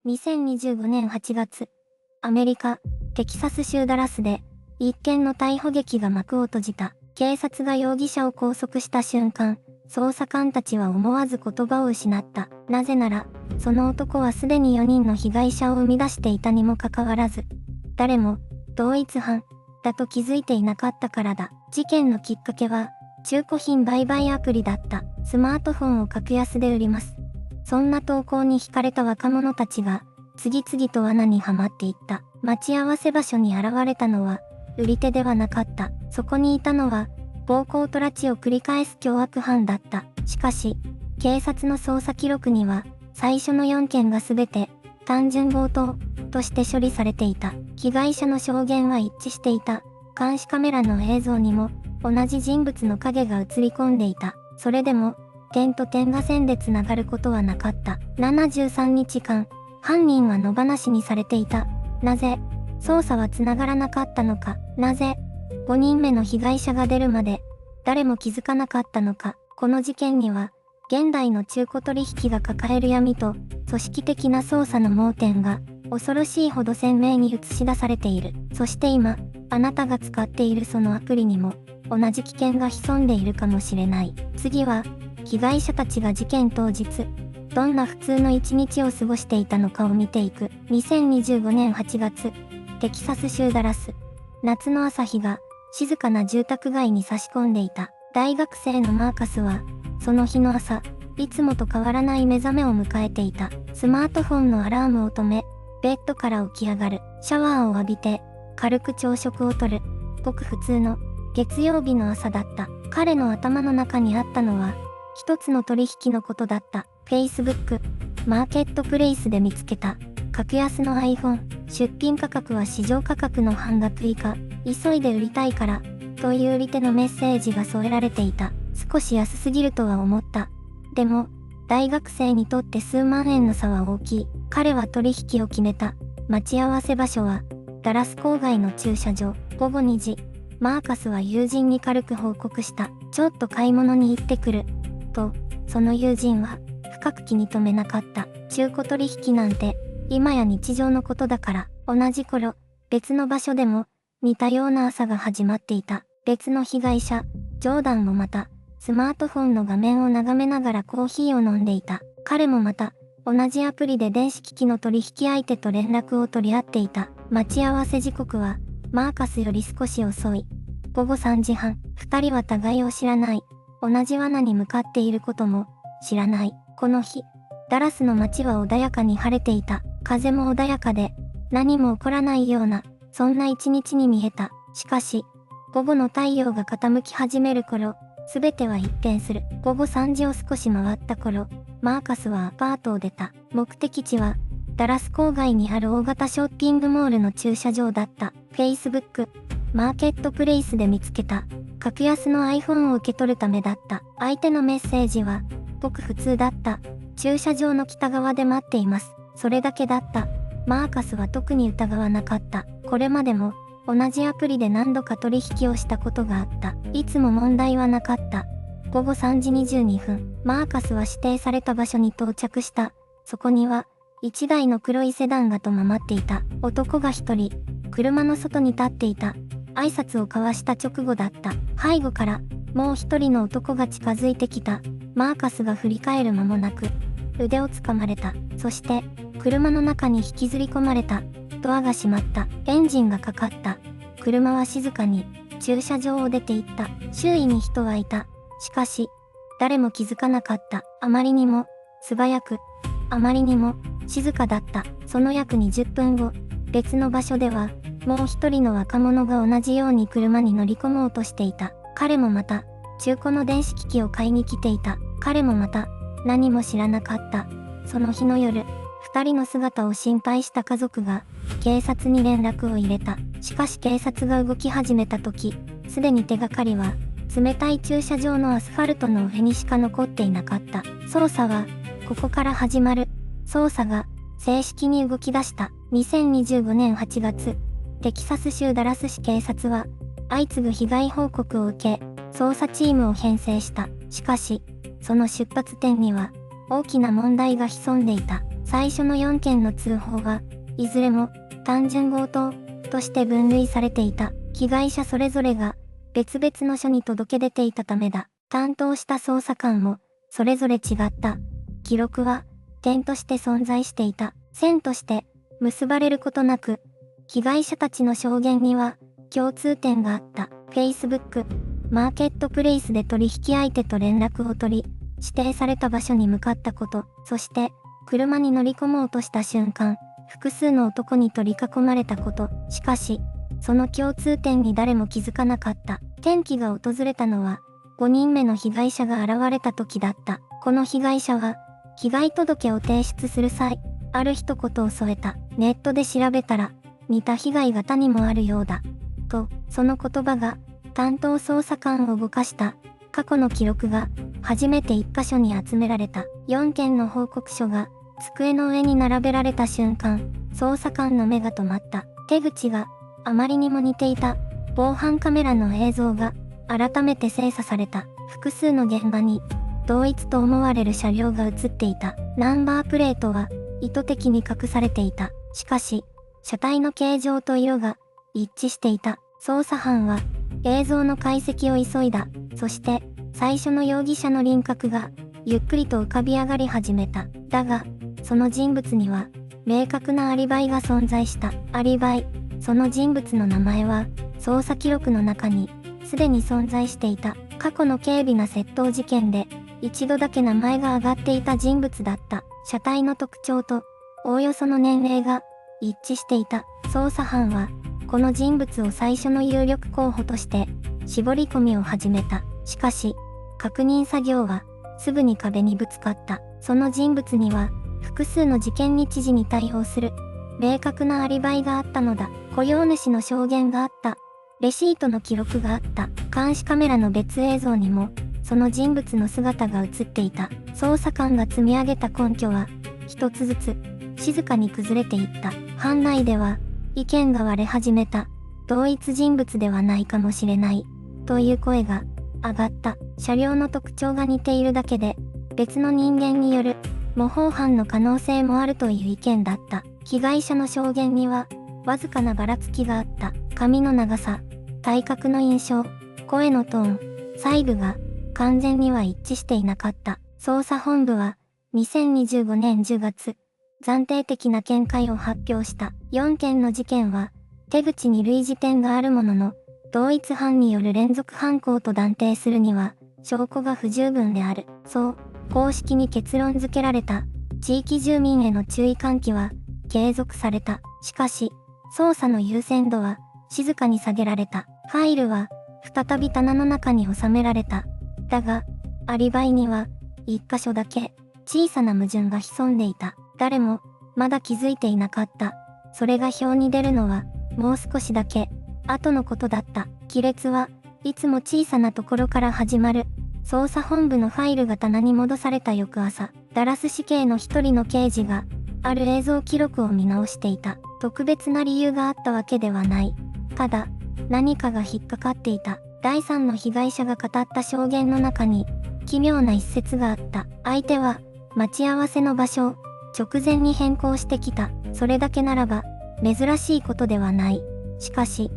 2025年8月、アメリカ、テキサス州ダラスで、一件の逮捕劇が幕を閉じた。警察が容疑者を拘束した瞬間、捜査官たちは思わず言葉を失った。なぜなら、その男はすでに4人の被害者を生み出していたにもかかわらず、誰も、同一犯、だと気づいていなかったからだ。事件のきっかけは、中古品売買アプリだった。スマートフォンを格安で売ります。そんな投稿に惹かれた若者たちが、次々と罠にはまっていった。待ち合わせ場所に現れたのは、売り手ではなかった。そこにいたのは、暴行と拉致を繰り返す凶悪犯だった。しかし、警察の捜査記録には、最初の4件が全て、単純強盗、として処理されていた。被害者の証言は一致していた。監視カメラの映像にも、同じ人物の影が映り込んでいた。それでも、点と点が線でつながることはなかった。73日間、犯人は野放しにされていた。なぜ、捜査はつながらなかったのか。なぜ、5人目の被害者が出るまで、誰も気づかなかったのか。この事件には、現代の中古取引が抱える闇と、組織的な捜査の盲点が、恐ろしいほど鮮明に映し出されている。そして今、あなたが使っているそのアプリにも、同じ危険が潜んでいるかもしれない。次は、被害者たちが事件当日、どんな普通の一日を過ごしていたのかを見ていく。2025年8月、テキサス州ダラス。夏の朝日が、静かな住宅街に差し込んでいた。大学生のマーカスは、その日の朝、いつもと変わらない目覚めを迎えていた。スマートフォンのアラームを止め、ベッドから起き上がる。シャワーを浴びて、軽く朝食をとる。ごく普通の、月曜日の朝だった。彼の頭の中にあったのは、一つの取引のことだった。Facebook、マーケットプレイスで見つけた。格安の iPhone、出品価格は市場価格の半額以下、急いで売りたいから、という売り手のメッセージが添えられていた。少し安すぎるとは思った。でも、大学生にとって数万円の差は大きい。彼は取引を決めた。待ち合わせ場所は、ダラス郊外の駐車場。午後2時、マーカスは友人に軽く報告した。ちょっと買い物に行ってくる。と、その友人は、深く気に留めなかった。中古取引なんて、今や日常のことだから。同じ頃、別の場所でも、似たような朝が始まっていた。別の被害者、ジョーダンもまた、スマートフォンの画面を眺めながらコーヒーを飲んでいた。彼もまた、同じアプリで電子機器の取引相手と連絡を取り合っていた。待ち合わせ時刻は、マーカスより少し遅い。午後3時半、二人は互いを知らない。同じ罠に向かっていることも、知らない。この日、ダラスの街は穏やかに晴れていた。風も穏やかで、何も起こらないような、そんな一日に見えた。しかし、午後の太陽が傾き始める頃、すべては一変する。午後3時を少し回った頃、マーカスはアパートを出た。目的地は、ダラス郊外にある大型ショッピングモールの駐車場だった。Facebook、マーケットプレイスで見つけた。格安の iPhone を受け取るためだった。相手のメッセージは、ごく普通だった。駐車場の北側で待っています。それだけだった。マーカスは特に疑わなかった。これまでも、同じアプリで何度か取引をしたことがあった。いつも問題はなかった。午後3時22分、マーカスは指定された場所に到着した。そこには、一台の黒いセダンが止まっていた。男が一人、車の外に立っていた。挨拶を交わした直後だった。背後から、もう一人の男が近づいてきた。マーカスが振り返る間もなく、腕をつかまれた。そして、車の中に引きずり込まれた。ドアが閉まった。エンジンがかかった。車は静かに、駐車場を出て行った。周囲に人はいた。しかし、誰も気づかなかった。あまりにも、素早く、あまりにも、静かだった。その約20分後、別の場所では、もう一人の若者が同じように車に乗り込もうとしていた。彼もまた、中古の電子機器を買いに来ていた。彼もまた、何も知らなかった。その日の夜、二人の姿を心配した家族が、警察に連絡を入れた。しかし警察が動き始めた時、すでに手がかりは、冷たい駐車場のアスファルトの上にしか残っていなかった。捜査は、ここから始まる。捜査が、正式に動き出した。2025年8月、テキサス州ダラス市警察は、相次ぐ被害報告を受け、捜査チームを編成した。しかし、その出発点には、大きな問題が潜んでいた。最初の4件の通報は、いずれも単純強盗として分類されていた。被害者それぞれが別々の署に届け出ていたためだ。担当した捜査官もそれぞれ違った。記録は点として存在していた。線として結ばれることなく、被害者たちの証言には共通点があった。Facebook、マーケットプレイスで取引相手と連絡を取り、指定された場所に向かったこと、そして車に乗り込もうとした瞬間、複数の男に取り囲まれたこと。しかし、その共通点に誰も気づかなかった。転機が訪れたのは、5人目の被害者が現れた時だった。この被害者は、被害届を提出する際、ある一言を添えた。ネットで調べたら、似た被害が他にもあるようだ。と、その言葉が、担当捜査官を動かした。過去の記録が、初めて1箇所に集められた。4件の報告書が、机の上に並べられた瞬間、捜査官の目が止まった。手口が、あまりにも似ていた。防犯カメラの映像が、改めて精査された。複数の現場に、同一と思われる車両が映っていた。ナンバープレートは、意図的に隠されていた。しかし、車体の形状と色が、一致していた。捜査班は、映像の解析を急いだ。そして、最初の容疑者の輪郭が、ゆっくりと浮かび上がり始めた。だが、その人物には、明確なアリバイが存在した。アリバイ。その人物の名前は、捜査記録の中に、すでに存在していた。過去の軽微な窃盗事件で、一度だけ名前が挙がっていた人物だった。車体の特徴と、おおよその年齢が、一致していた。捜査班は、この人物を最初の有力候補として、絞り込みを始めた。しかし、確認作業は、すぐに壁にぶつかった。その人物には、複数の事件日時に対応する、明確なアリバイがあったのだ。雇用主の証言があった。レシートの記録があった。監視カメラの別映像にも、その人物の姿が映っていた。捜査官が積み上げた根拠は、一つずつ、静かに崩れていった。班内では、意見が割れ始めた。同一人物ではないかもしれない。という声が、上がった。車両の特徴が似ているだけで、別の人間による、模倣犯の可能性もあるという意見だった。被害者の証言には、わずかなばらつきがあった。髪の長さ、体格の印象、声のトーン、細部が完全には一致していなかった。捜査本部は2025年10月、暫定的な見解を発表した。4件の事件は手口に類似点があるものの、同一犯による連続犯行と断定するには証拠が不十分である。そう、公式に結論付けられた。地域住民への注意喚起は継続された。しかし、捜査の優先度は静かに下げられた。ファイルは再び棚の中に収められた。だが、アリバイには一箇所だけ小さな矛盾が潜んでいた。誰もまだ気づいていなかった。それが表に出るのはもう少しだけ後のことだった。亀裂はいつも小さなところから始まる。捜査本部のファイルが棚に戻された翌朝、ダラス市警の一人の刑事がある映像記録を見直していた。特別な理由があったわけではない。ただ、何かが引っかかっていた。第三の被害者が語った証言の中に、奇妙な一節があった。相手は、待ち合わせの場所を直前に変更してきた。それだけならば、珍しいことではない。しかし、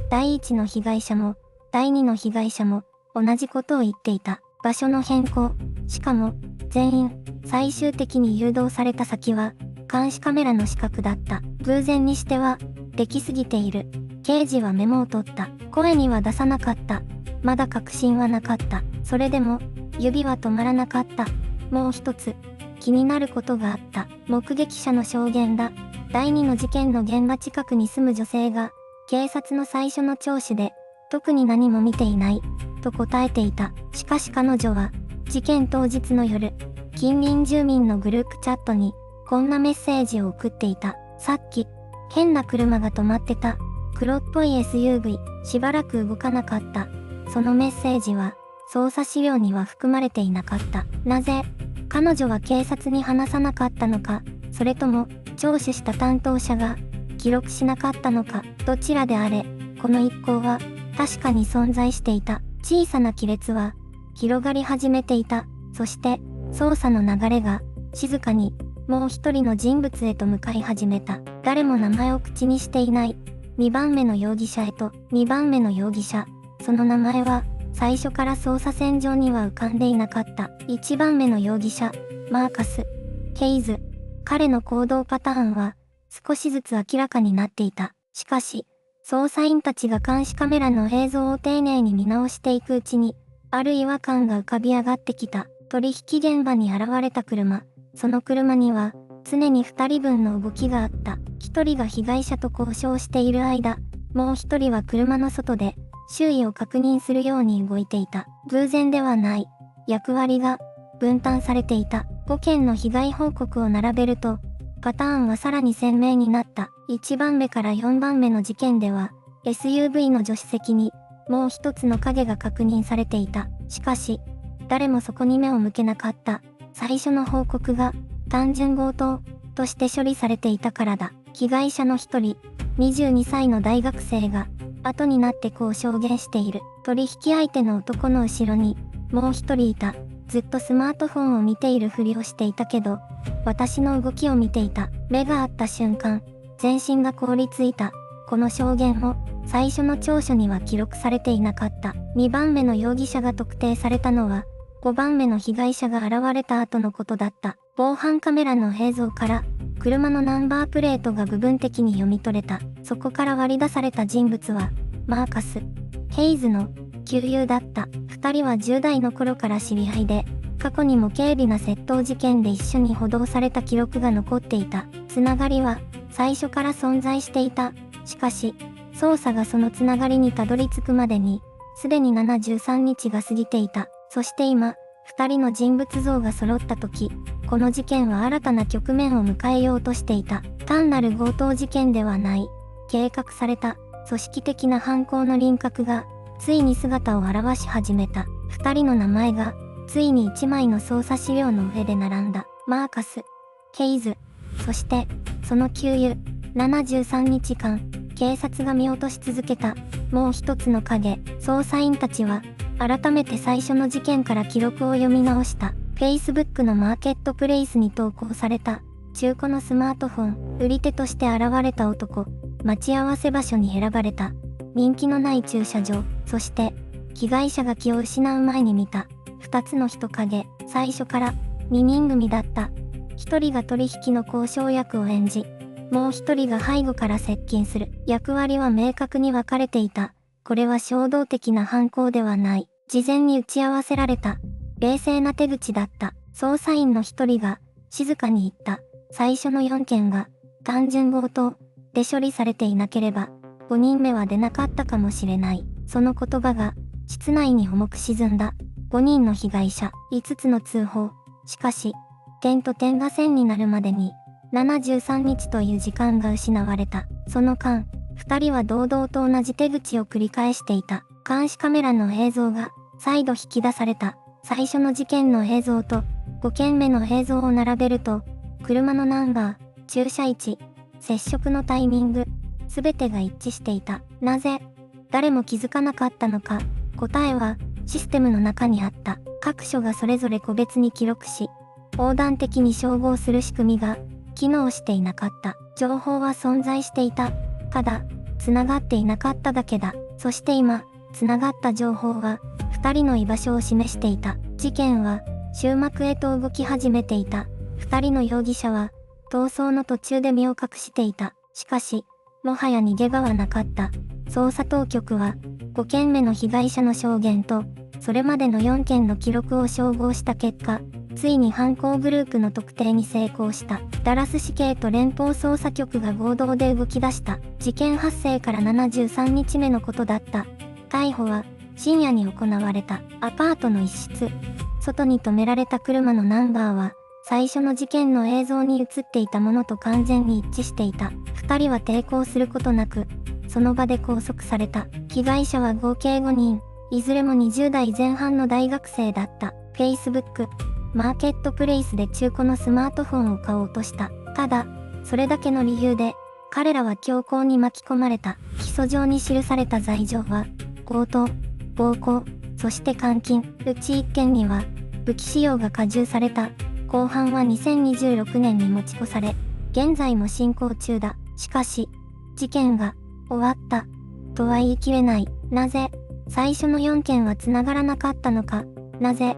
第一の被害者も、第二の被害者も、同じことを言っていた。場所の変更。しかも、全員、最終的に誘導された先は、監視カメラの死角だった。偶然にしては、できすぎている。刑事はメモを取った。声には出さなかった。まだ確信はなかった。それでも、指は止まらなかった。もう一つ、気になることがあった。目撃者の証言だ。第二の事件の現場近くに住む女性が、警察の最初の聴取で、特に何も見ていない、と答えていた。しかし彼女は、事件当日の夜、近隣住民のグループチャットに、こんなメッセージを送っていた。さっき、変な車が止まってた。黒っぽい SUV、しばらく動かなかった。そのメッセージは、捜査資料には含まれていなかった。なぜ、彼女は警察に話さなかったのか、それとも、聴取した担当者が、記録しなかったのか、どちらであれ、この一行は、確かに存在していた。小さな亀裂は、広がり始めていた。そして、捜査の流れが、静かに、もう一人の人物へと向かい始めた。誰も名前を口にしていない2番目の容疑者へと。2番目の容疑者、その名前は最初から捜査線上には浮かんでいなかった。1番目の容疑者、マーカス・ヘイズ。彼の行動パターンは少しずつ明らかになっていた。しかし、捜査員たちが監視カメラの映像を丁寧に見直していくうちに、ある違和感が浮かび上がってきた。取引現場に現れた車。その車には常に2人分の動きがあった。1人が被害者と交渉している間、もう1人は車の外で周囲を確認するように動いていた。偶然ではない。役割が分担されていた。5件の被害報告を並べると、パターンはさらに鮮明になった。1番目から4番目の事件では、SUV の助手席にもう一つの影が確認されていた。しかし、誰もそこに目を向けなかった。最初の報告が単純強盗として処理されていたからだ。被害者の一人、22歳の大学生が後になってこう証言している。取引相手の男の後ろにもう一人いた。ずっとスマートフォンを見ているふりをしていたけど、私の動きを見ていた。目が合った瞬間、全身が凍りついた。この証言も最初の調書には記録されていなかった。2番目の容疑者が特定されたのは、5番目の被害者が現れた後のことだった。防犯カメラの映像から、車のナンバープレートが部分的に読み取れた。そこから割り出された人物は、マーカス・ヘイズの旧友だった。2人は10代の頃から知り合いで、過去にも軽微な窃盗事件で一緒に補導された記録が残っていた。つながりは最初から存在していた。しかし、捜査がそのつながりにたどり着くまでに、すでに73日が過ぎていた。そして今、2人の人物像が揃った時、この事件は新たな局面を迎えようとしていた。単なる強盗事件ではない。計画された、組織的な犯行の輪郭が、ついに姿を現し始めた。2人の名前が、ついに1枚の捜査資料の上で並んだ。マーカス・ヘイズ。そして、その給油。73日間、警察が見落とし続けた。もう一つの影。捜査員たちは、改めて最初の事件から記録を読み直した。Facebook のマーケットプレイスに投稿された。中古のスマートフォン。売り手として現れた男。待ち合わせ場所に選ばれた。人気のない駐車場。そして、被害者が気を失う前に見た。2つの人影。最初から2人組だった。1人が取引の交渉役を演じ、もう1人が背後から接近する。役割は明確に分かれていた。これは衝動的な犯行ではない。事前に打ち合わせられた。冷静な手口だった。捜査員の1人が静かに言った。最初の4件が単純強盗で処理されていなければ、5人目は出なかったかもしれない。その言葉が室内に重く沈んだ。5人の被害者、5つの通報。しかし、点と点が線になるまでに、73日という時間が失われた。その間、2人は堂々と同じ手口を繰り返していた。監視カメラの映像が再度引き出された。最初の事件の映像と5件目の映像を並べると、車のナンバー、駐車位置、接触のタイミング、すべてが一致していた。なぜ、誰も気づかなかったのか。答えは、システムの中にあった。各所がそれぞれ個別に記録し、横断的に照合する仕組みが機能していなかった。情報は存在していた。ただ、繋がっていなかっただけだ。そして今、繋がった情報は、2人の居場所を示していた。事件は、終幕へと動き始めていた。2人の容疑者は、逃走の途中で身を隠していた。しかし、もはや逃げ場はなかった。捜査当局は、5件目の被害者の証言と、それまでの4件の記録を照合した結果、ついに犯行グループの特定に成功した。ダラス市警と連邦捜査局が合同で動き出した。事件発生から73日目のことだった。逮捕は深夜に行われた。アパートの一室。外に止められた車のナンバーは、最初の事件の映像に映っていたものと完全に一致していた。2人は抵抗することなく、その場で拘束された。被害者は合計5人。いずれも20代前半の大学生だった。Facebook、マーケットプレイスで中古のスマートフォンを買おうとした。ただ、それだけの理由で、彼らは凶行に巻き込まれた。起訴状に記された罪状は、強盗、暴行、そして監禁。うち1件には、武器使用が加重された。後半は2026年に持ち越され、現在も進行中だ。しかし、事件が終わったとは言い切れない。なぜ最初の4件は繋がらなかったのか。なぜ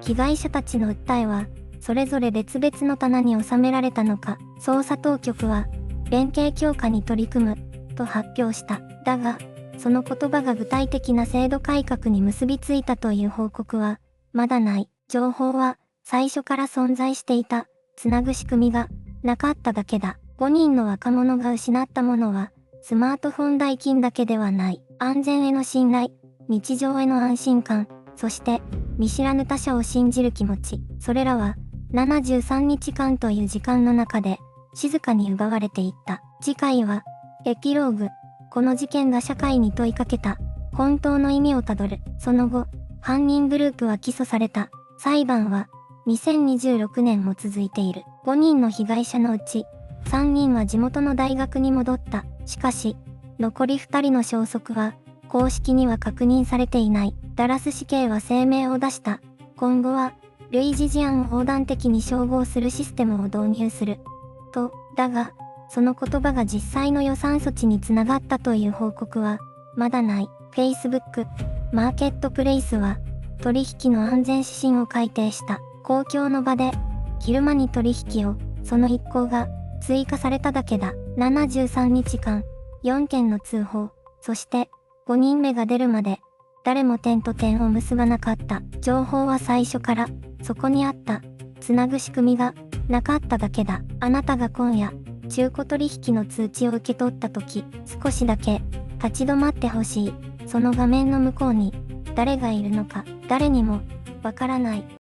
被害者たちの訴えはそれぞれ別々の棚に収められたのか。捜査当局は連携強化に取り組むと発表した。だが、その言葉が具体的な制度改革に結びついたという報告はまだない。情報は最初から存在していた。つなぐ仕組みがなかっただけだ。5人の若者が失ったものはスマートフォン代金だけではない。安全への信頼、日常への安心感、そして見知らぬ他者を信じる気持ち。それらは73日間という時間の中で静かに奪われていった。次回はエピローグ。この事件が社会に問いかけた本当の意味をたどる。その後、犯人グループは起訴された。裁判は2026年も続いている。5人の被害者のうち3人は地元の大学に戻った。しかし、残り2人の消息は公式には確認されていない。ダラス市警は声明を出した。今後は類似事案を横断的に照合するシステムを導入する。と、だが、その言葉が実際の予算措置につながったという報告はまだない。Facebook、マーケットプレイスは取引の安全指針を改定した。公共の場で昼間に取引を、その一行が追加されただけだ。73日間、4件の通報、そして5人目が出るまで誰も点と点を結ばなかった。情報は最初からそこにあった。つなぐ仕組みがなかっただけだ。あなたが今夜中古取引の通知を受け取った時、少しだけ立ち止まってほしい。その画面の向こうに誰がいるのか、誰にもわからない。